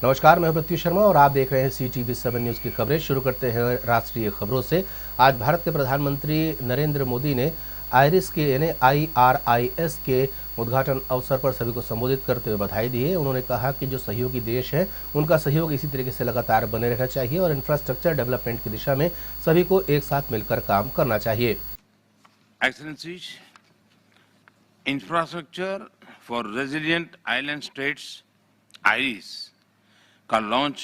नमस्कार, मैं प्रत्युष शर्मा और आप देख रहे हैं CTV7 न्यूज़ की खबरें। शुरू करते हैं राष्ट्रीय खबरों से। आज भारत के प्रधानमंत्री नरेंद्र मोदी ने आईरिस के यानी IRIS के उद्घाटन अवसर पर सभी को संबोधित करते हुए बधाई दी है। उन्होंने कहा कि जो सहयोगी देश हैं उनका सहयोग इसी तरीके से लगातार बने रहना चाहिए और इंफ्रास्ट्रक्चर डेवलपमेंट की दिशा में सभी को एक साथ मिलकर काम करना चाहिए। Excellencies, infrastructure for resilient island states Iris का लॉन्च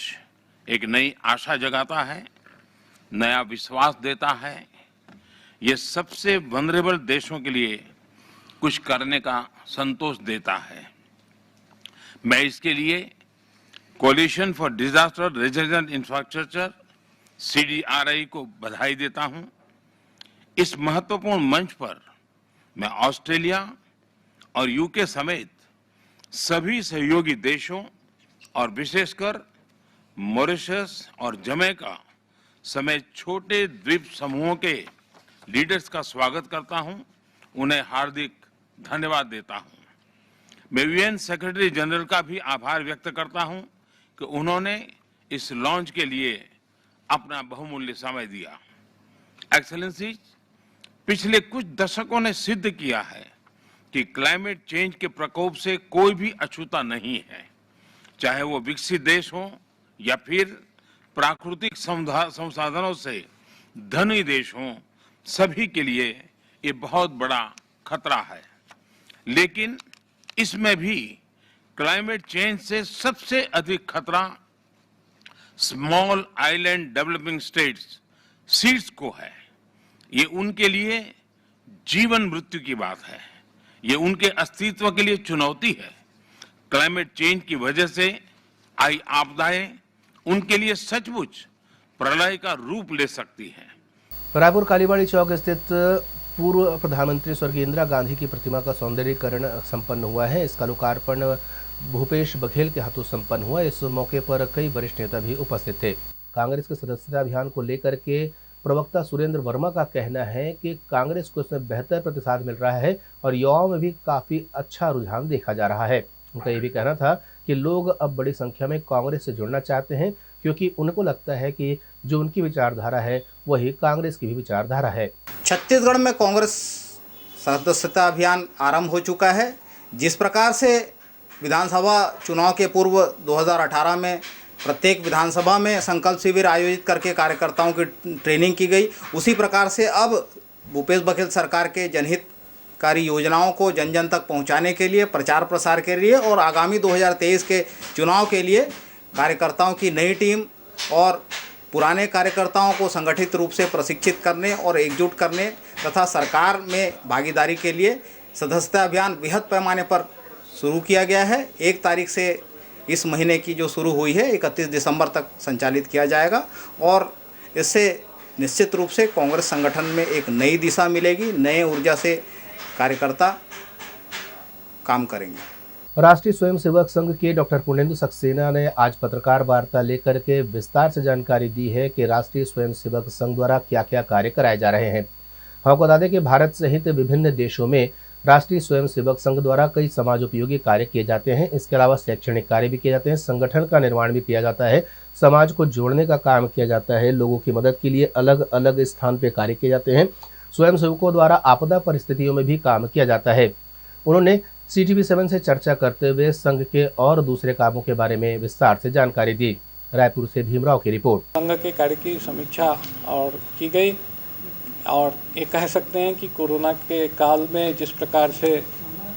एक नई आशा जगाता है, नया विश्वास देता है। ये सबसे वनरेबल देशों के लिए कुछ करने का संतोष देता है। मैं इसके लिए coalition for disaster resilient infrastructure CDRI को बधाई देता हूं। इस महत्वपूर्ण मंच पर मैं ऑस्ट्रेलिया और UK समेत सभी सहयोगी देशों और विशेषकर मॉरिशस और जमैका समेत छोटे द्वीप समूहों के लीडर्स का स्वागत करता हूं, उन्हें हार्दिक धन्यवाद देता हूं। मैं UN सेक्रेटरी जनरल का भी आभार व्यक्त करता हूं कि उन्होंने इस लॉन्च के लिए अपना बहुमूल्य समय दिया। एक्सेलेंसी, पिछले कुछ दशकों ने सिद्ध किया है कि क्लाइमेट चेंज के प्रकोप से कोई भी अछूता नहीं है, चाहे वो विकसित देश हो या फिर प्राकृतिक संसाधनों से धनी देश हो, सभी के लिए ये बहुत बड़ा खतरा है। लेकिन इसमें भी क्लाइमेट चेंज से सबसे अधिक खतरा small island developing states seeds को है। ये उनके लिए जीवन मृत्यु की बात है, ये उनके अस्तित्व के लिए चुनौती है। क्लाइमेट चेंज की वजह से आई आपदाएं उनके लिए सचमुच प्रलय का रूप ले सकती हैं। रायपुर कालीबाड़ी चौक स्थित पूर्व प्रधानमंत्री स्वर्गीय इंदिरा गांधी की प्रतिमा का सौंदर्यीकरण संपन्न हुआ है। इसका लोकार्पण भूपेश बघेल के हाथों संपन्न हुआ। इस मौके पर कई वरिष्ठ नेता भी उपस्थित थे। कांग्रेस के सदस्यता अभियान को लेकर के प्रवक्ता सुरेंद्र वर्मा का कहना है कि कांग्रेस को इसमें बेहतर प्रतिसाद मिल रहा है और युवाओं में भी काफी अच्छा रुझान देखा जा रहा है। उनका ये भी कहना था कि लोग अब बड़ी संख्या में कांग्रेस से जुड़ना चाहते हैं क्योंकि उनको लगता है कि जो उनकी विचारधारा है वही कांग्रेस की भी विचारधारा है। छत्तीसगढ़ में कांग्रेस सदस्यता अभियान आरंभ हो चुका है। जिस प्रकार से विधानसभा चुनाव के पूर्व 2018 में प्रत्येक विधानसभा में संकल्प शिविर आयोजित करके कार्यकर्ताओं की ट्रेनिंग की गई, उसी प्रकार से अब भूपेश बघेल सरकार के जनहितकारी योजनाओं को जन जन तक पहुंचाने के लिए, प्रचार प्रसार के लिए और आगामी 2023 के चुनाव के लिए कार्यकर्ताओं की नई टीम और पुराने कार्यकर्ताओं को संगठित रूप से प्रशिक्षित करने और एकजुट करने तथा सरकार में भागीदारी के लिए सदस्यता अभियान बृहद पैमाने पर शुरू किया गया है। 1 तारीख से इस महीने की जो शुरू हुई है 31 दिसंबर तक संचालित किया जाएगा और इससे निश्चित रूप से कांग्रेस संगठन में एक नई दिशा मिलेगी, नए ऊर्जा से कार्यकर्ता काम करेंगे। राष्ट्रीय स्वयंसेवक संघ के डॉक्टर पुर्णेंदु सक्सेना ने आज पत्रकार वार्ता लेकर के विस्तार से जानकारी दी है कि राष्ट्रीय स्वयंसेवक संघ द्वारा क्या क्या कार्य कराए जा रहे हैं। आपको बता दें कि भारत सहित विभिन्न देशों में राष्ट्रीय स्वयंसेवक संघ द्वारा कई समाजोपयोगी कार्य किए जाते हैं। इसके अलावा शैक्षणिक कार्य भी किए जाते हैं, संगठन का निर्माण भी किया जाता है, समाज को जोड़ने का काम किया जाता है, लोगों की मदद के लिए अलग अलग स्थान पे कार्य किए जाते हैं। स्वयंसेवकों द्वारा आपदा परिस्थितियों में भी काम किया जाता है। उन्होंने CTV7 से चर्चा करते हुए संघ के और दूसरे कामों के बारे में विस्तार से जानकारी दी। रायपुर से भीमराव की रिपोर्ट। संघ के कार्य की समीक्षा और की गई और ये कह सकते हैं कि कोरोना के काल में जिस प्रकार से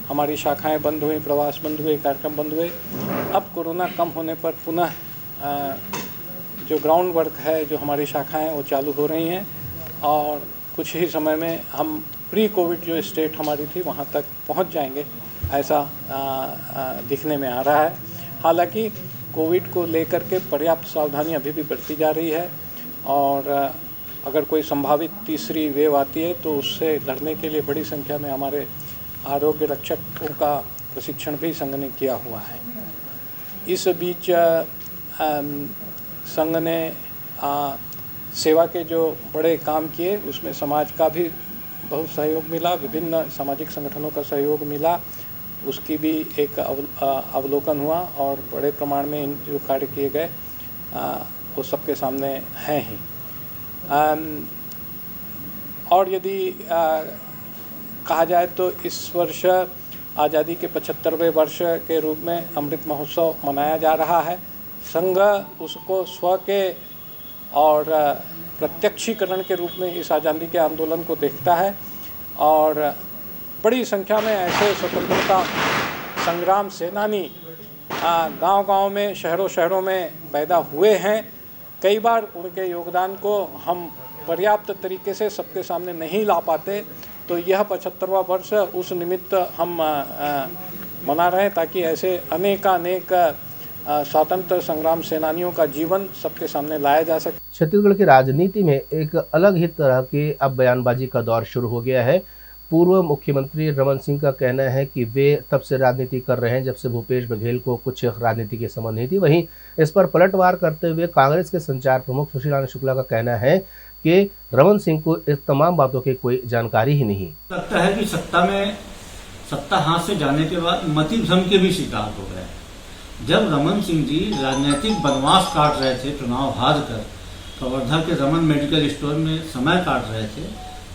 हमारी शाखाएं बंद हुई, प्रवास बंद हुए, कार्यक्रम बंद हुए, अब कोरोना कम होने पर पुनः जो ग्राउंड वर्क है, जो हमारी शाखाएं वो चालू हो रही हैं और कुछ ही समय में हम प्री कोविड जो स्टेट हमारी थी वहाँ तक पहुँच जाएंगे, ऐसा दिखने में आ रहा है। हालांकि कोविड को लेकर के पर्याप्त सावधानी अभी भी बरती जा रही है और अगर कोई संभावित तीसरी वेव आती है तो उससे लड़ने के लिए बड़ी संख्या में हमारे आरोग्य रक्षकों का प्रशिक्षण भी संघ ने किया हुआ है। इस बीच संघ ने सेवा के जो बड़े काम किए उसमें समाज का भी बहुत सहयोग मिला, विभिन्न सामाजिक संगठनों का सहयोग मिला उसकी भी एक अवलोकन हुआ और बड़े प्रमाण में इन जो कार्य किए गए वो सबके सामने हैं ही। और यदि कहा जाए तो इस वर्ष आज़ादी के 75वें वर्ष के रूप में अमृत महोत्सव मनाया जा रहा है। संघ उसको स्व के और प्रत्यक्षीकरण के रूप में इस आज़ादी के आंदोलन को देखता है और बड़ी संख्या में ऐसे स्वतंत्रता संग्राम सेनानी गांव-गांव में, शहरों में पैदा हुए हैं। कई बार उनके योगदान को हम पर्याप्त तरीके से सबके सामने नहीं ला पाते, तो यह 75वां वर्ष उस निमित्त हम मना रहे हैं ताकि ऐसे अनेक स्वतंत्र संग्राम सेनानियों का जीवन सबके सामने लाया जा सके। छत्तीसगढ़ की राजनीति में एक अलग ही तरह की अब बयानबाजी का दौर शुरू हो गया है। पूर्व मुख्यमंत्री रमन सिंह का कहना है कि वे तब से राजनीति कर रहे हैं जब से भूपेश बघेल को कुछ राजनीति की समझ नहीं थी। वहीं इस पर पलटवार करते हुए कांग्रेस के संचार प्रमुख सुशील आनंद शुक्ला का कहना है कि रमन सिंह को इस तमाम बातों की कोई जानकारी ही नहीं। लगता है कि सत्ता हाथ से जाने के बाद मति भ्रम के भी शिकार हो गए। जब रमन सिंह जी राजनीतिक वनवास काट रहे थे, चुनाव हार कर कवर्धा के रमन मेडिकल स्टोर में समय काट रहे थे,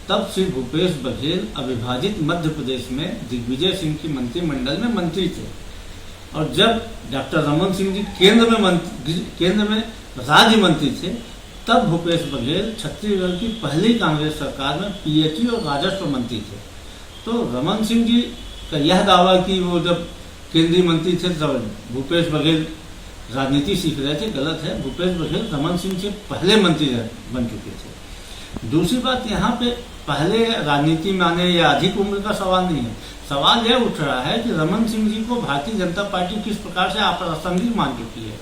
तब श्री भूपेश बघेल अविभाजित मध्य प्रदेश में दिग्विजय सिंह की मंत्रिमंडल में मंत्री थे। और जब डॉक्टर रमन सिंह जी केंद्र में राज्य मंत्री थे, तब भूपेश बघेल छत्तीसगढ़ की पहली कांग्रेस सरकार में पीएचई और राजस्व मंत्री थे। तो रमन सिंह जी का यह दावा कि वो जब केंद्रीय मंत्री थे तब भूपेश बघेल राजनीति सीख रहे थे, गलत है। भूपेश बघेल रमन सिंह से पहले मंत्री बन चुके थे। दूसरी बात, यहाँ पे पहले राजनीति में आने या अधिक उम्र का सवाल नहीं है। सवाल यह उठ रहा है कि रमन सिंह जी को भारतीय जनता पार्टी किस प्रकार से अप्रासंगिक मान चुकी है।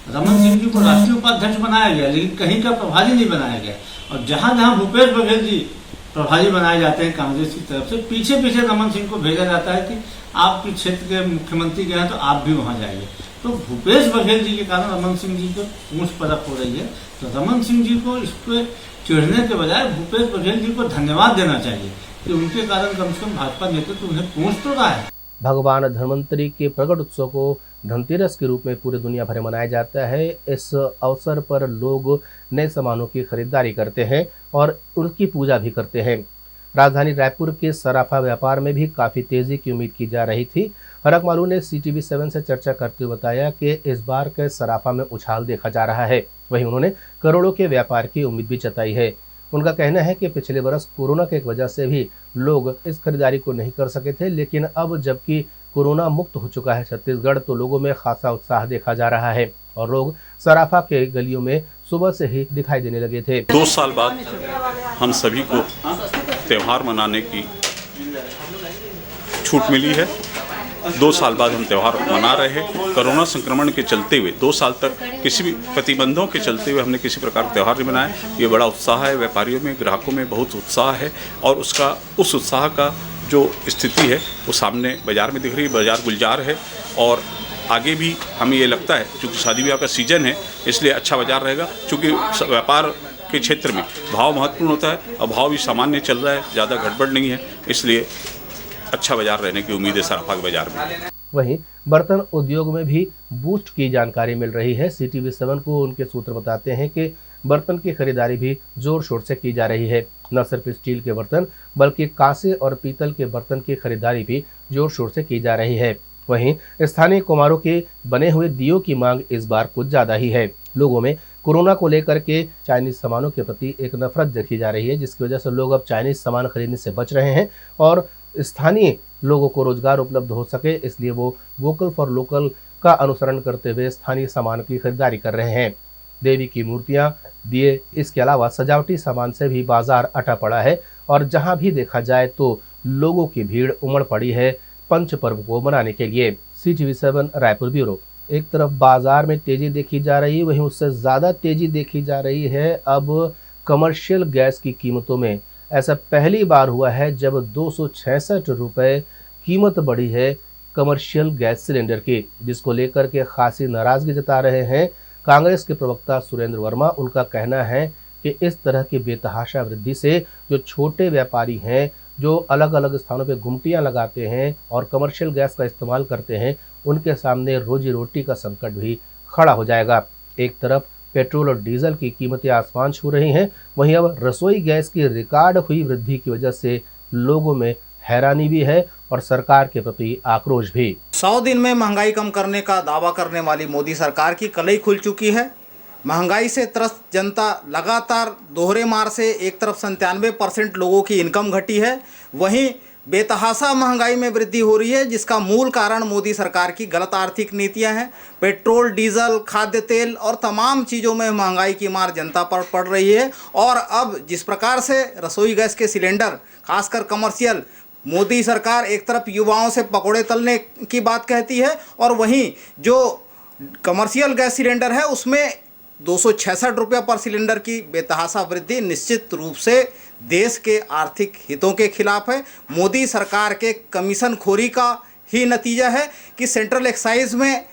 रमन सिंह जी को राष्ट्रीय उपाध्यक्ष बनाया गया, लेकिन कहीं का प्रभारी नहीं बनाया गया। और जहां जहां भूपेश बघेल जी प्रभारी बनाए जाते हैं कांग्रेस की तरफ से, पीछे पीछे रमन सिंह को भेजा जाता है कि आपके क्षेत्र के मुख्यमंत्री गए हैं तो आप भी वहां जाइए। तो भूपेश बघेल जी के कारण रमन सिंह जी को पूंछ परख हो रही है। तो रमन सिंह जी को इस पर चिढ़ने के बजाय भूपेश बघेल जी को धन्यवाद देना चाहिए कि उनके कारण कम से कम भाजपा नेतृत्व उन्हें पूंछ तो रहा है। भगवान धन्वंतरी के प्रकट उत्सव को धनतेरस के रूप में पूरी दुनिया भर में मनाया जाता है। इस अवसर पर लोग नए सामानों की खरीदारी करते हैं और उनकी पूजा भी करते हैं। राजधानी रायपुर के सराफा व्यापार में भी काफी तेजी की उम्मीद की जा रही थी। हरक मालू ने CTV7 से चर्चा करते हुए बताया कि इस बार के सराफा में उछाल देखा जा रहा है। वहीं उन्होंने करोड़ों के व्यापार की उम्मीद भी जताई है। उनका कहना है कि पिछले वर्ष कोरोना की वजह से भी लोग इस खरीदारी को नहीं कर सके थे, लेकिन अब जबकि कोरोना मुक्त हो चुका है छत्तीसगढ़, तो लोगों में खासा उत्साह देखा जा रहा है और लोग सराफा के गलियों में सुबह से ही दिखाई देने लगे थे। 2 साल बाद हम सभी को त्यौहार मनाने की छूट मिली है। 2 साल बाद हम त्यौहार मना रहे हैं। कोरोना संक्रमण के चलते हुए 2 साल तक किसी भी प्रतिबंधों के चलते हुए हमने किसी प्रकार का त्यौहार नहीं मनाया। ये बड़ा उत्साह है, व्यापारियों में, ग्राहकों में बहुत उत्साह है और उस उत्साह का जो स्थिति है वो सामने बाजार में दिख रही है। बाजार गुलजार है और आगे भी हमें ये लगता है क्योंकि शादी ब्याह का सीजन है, इसलिए अच्छा बाजार रहेगा। क्योंकि व्यापार के क्षेत्र में भाव महत्वपूर्ण होता है और भाव भी सामान्य चल रहा है, ज़्यादा गड़बड़ नहीं है, इसलिए अच्छा बाजार रहने की उम्मीद है सराफा के बाजार में। वहीं बर्तन उद्योग में भी बूस्ट की जानकारी मिल रही है। CTV7 को उनके सूत्र बताते हैं कि बर्तन की खरीदारी भी जोर शोर से की जा रही है। न सिर्फ स्टील के बर्तन बल्कि कांसे और पीतल के बर्तन की खरीदारी भी जोर शोर से की जा रही है। वहीं स्थानीय कुम्हारों के बने हुए दियों की मांग इस बार कुछ ज्यादा ही है। लोगों में कोरोना को लेकर के चाइनीज सामानों के प्रति एक नफरत देखी जा रही है, जिसकी वजह से लोग अब चाइनीज सामान खरीदने से बच रहे हैं और स्थानीय लोगों को रोजगार उपलब्ध हो सके, इसलिए वो वोकल फॉर लोकल का अनुसरण करते हुए स्थानीय सामान की खरीदारी कर रहे हैं। देवी की मूर्तियां, दिए, इसके अलावा सजावटी सामान से भी बाजार अटा पड़ा है और जहां भी देखा जाए तो लोगों की भीड़ उमड़ पड़ी है पंच पर्व को मनाने के लिए। CTV7 Raipur bureau. एक तरफ बाजार में तेजी देखी जा रही है, वहीं उससे ज्यादा तेजी देखी जा रही है अब कमर्शियल गैस की कीमतों में। ऐसा पहली बार हुआ है जब 266 रुपए कीमत बढ़ी है कमर्शियल गैस सिलेंडर की, जिसको लेकर के खासी नाराजगी जता रहे हैं कांग्रेस के प्रवक्ता सुरेंद्र वर्मा। उनका कहना है कि इस तरह की बेतहाशा वृद्धि से जो छोटे व्यापारी हैं जो अलग अलग स्थानों पे गुमटियां लगाते हैं और कमर्शियल गैस का इस्तेमाल करते हैं, उनके सामने रोजी रोटी का संकट भी खड़ा हो जाएगा। एक तरफ पेट्रोल और डीजल की कीमतें आसमान छू रही हैं, वहीं अब रसोई गैस की रिकॉर्ड हुई वृद्धि की वजह से लोगों में हैरानी भी है और सरकार के प्रति आक्रोश भी। 100 दिन में महंगाई कम करने का दावा करने वाली मोदी सरकार की कलई खुल चुकी है। महंगाई से त्रस्त जनता लगातार दोहरे मार से एक तरफ 97% लोगों की इनकम घटी है, वहीं बेतहाशा महंगाई में वृद्धि हो रही है, जिसका मूल कारण मोदी सरकार की गलत आर्थिक नीतियां हैं। पेट्रोल, डीजल, खाद्य तेल और तमाम चीज़ों में महंगाई की मार जनता पर पड़ रही है। और अब जिस प्रकार से रसोई गैस के सिलेंडर, खासकर कमर्शियल, मोदी सरकार एक तरफ युवाओं से पकौड़े तलने की बात कहती है और वहीं जो कमर्शियल गैस सिलेंडर है उसमें 266 रुपये पर सिलेंडर की बेतहाशा वृद्धि निश्चित रूप से देश के आर्थिक हितों के खिलाफ है। मोदी सरकार के कमीशन खोरी का ही नतीजा है कि सेंट्रल एक्साइज में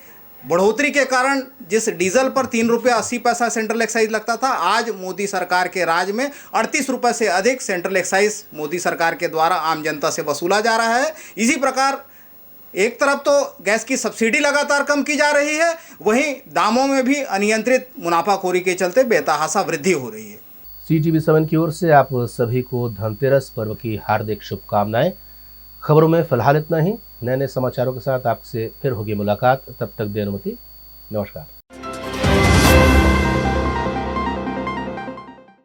बढ़ोतरी के कारण जिस डीजल पर 3 रुपये 80 पैसा सेंट्रल एक्साइज लगता था, आज मोदी सरकार के राज में 38 रुपये से अधिक सेंट्रल एक्साइज मोदी सरकार के द्वारा आम जनता से वसूला जा रहा है। इसी प्रकार एक तरफ तो गैस की सब्सिडी लगातार कम की जा रही है, वहीं दामों में भी अनियंत्रित मुनाफाखोरी के चलते बेतहाशा वृद्धि हो रही है। CTV7 की ओर से आप सभी को धनतेरस पर्व की हार्दिक शुभकामनाएं। खबरों में फिलहाल इतना ही। नए नए समाचारों के साथ आपसे फिर होगी मुलाकात। तब तक दें अनुमति। नमस्कार।